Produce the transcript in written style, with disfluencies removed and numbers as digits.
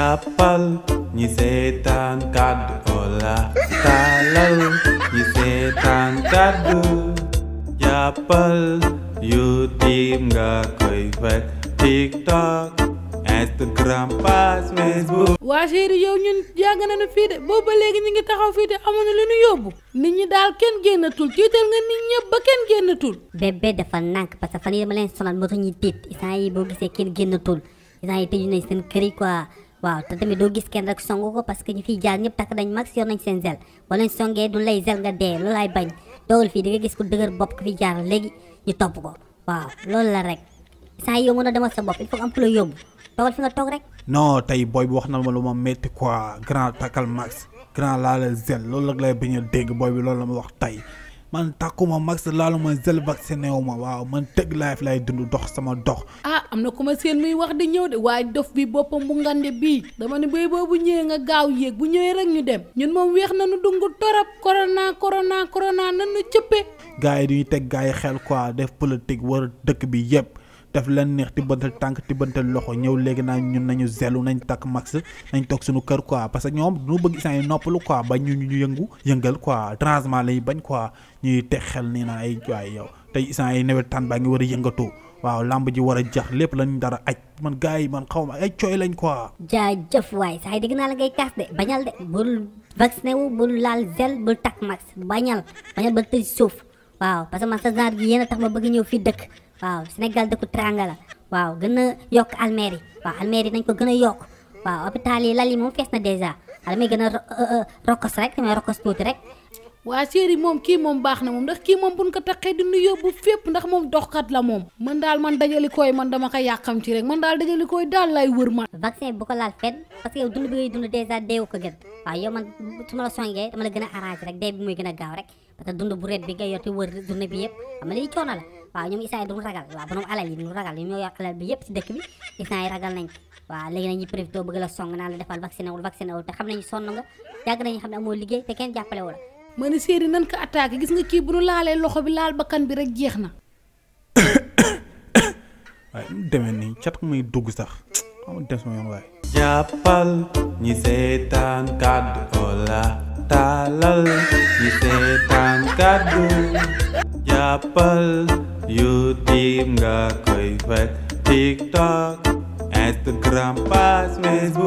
jàppal ñi seetaan kàddu Ola taalal ñi seetaan kàddu jàppal YouTube nga koy fekk TikTok Instagram page Facebook. waa chéri yow ñun yàgg nañu fii de boobu ba léegi ñu ngi taxaw fii de amuñu lu ñu yóbbu nit ñi daal kenn génnatul tiital nga nit ñëpp ba kenn génnatul. bébé dafa nànk parce que fan yii dama leen sonal moo tax ñuy tiit instant yi boo gisee kenn génnatul instant yi tëju nañ seen kër yi quoi waaw te tamit doo gis kenn rek songu ko parce que ñu fiy jaar ñëpp takk dañ max yor nañ seen zel boo leen songee du lay zel nga dee loolu laay bañ dogal fii di nga gis ku dëgër bopp ku fi jaar léegi ñu topp ko waaw loolu la rek instant yi yow mën a demal sa bopp il faut am ku la yóbbu toogal fi nga toog rek. non tey booy bi wax na ma lu ma métti quoi grand takkal max grand laala zel loolu la lay bañ a dégg booy bi loolu la ma wax tey man takkuma max laalu ma zel vacciné wu ma waaw man tëgg life lay dund dox sama dox. ah am na ku ma seen muy wax di ñëw de waaye dof bi boppam bu ngande bii dama ne béy boobu ñëwee nga gaaw yéeg bu ñëwee rek ñu dem ñun moom weex nañu dungu torop corona nanu cëppe. gars yi duñu teg gars yi xel quoi def politique war dëkk bi yëpp. def leen neex tibbantal tànk tibbantal loxo ñëw léegi naa ñun nañu zelu nañ takk max nañ toog suñu kër quoi parce que ñoom du bëgg isaan yi noppalu quoi bañ ñu yëngal quoi transement lay bañ quoi ñuy teg xel nii naa ay waay yow tey isaan yi nawetaan baa ngi war a yëngatu waaw lamb ji war a jax lépp lañ dara aj man gars yi man xaw ma ay cooy lañ quoi. jaajëf waay saa yi dégg naa la ngay kaas de bañal de bul vacciné wu bul laal zel bul takk max bañal ba tëj suuf waaw parce que man sa genre gi yéen a tax ma bëgg ñëw fii dëkk. waaw Sénégal dëkku teranga la waaw gën a yokk almeeri waaw almeeri nañ ko gën a yokk waaw hôpital yi lal yi moom fees na dèjà damay gën a rokkos rek damay rokkos tuuti rek. waa chéri moom kii moom baax na moom ndax kii moom buñ ko taxee di nu yóbbu fépp ndax moom doxkat la moom man daal man dajali koy man dama ko yàqam ci rek man daal dajali koy daal lay wër man. vaccin bu ko laal fenn parce que yow dund bi ngay dund dèjà deewu ko gën waaw yow man su ma la songee dama la gën a arrangé rek dee bi muy gën a gaaw rek parce que dund bu ret bi nga yor te wër dund bi yëpp xam nga liy coono la waaw ñoom isaan yi duñu ragal waaw borom alal yi duñu ragal ñoom ñoo yor alal bi yëpp si dëkk bi isaan yi ragal nañ waaw léegi nañu profité bëgg la song naan la defal vacciné wul te xam nañu sonn nga yàgg nañu xam ne amoo liggéey te kenn jàppale wu la. ma ne séeri nan ko attaqué gis nga kii bu nu laalee loxo bi laal bakkan bi rek jeex na. waaye mu demee nii cat muy dugg sax amul des ma yoon waaye. jàppal ñi seetaan kàddu Ola taalal ñi seetaan kàddu jàppal YouTube nga koy fekk TikTok Instagram page Facebook.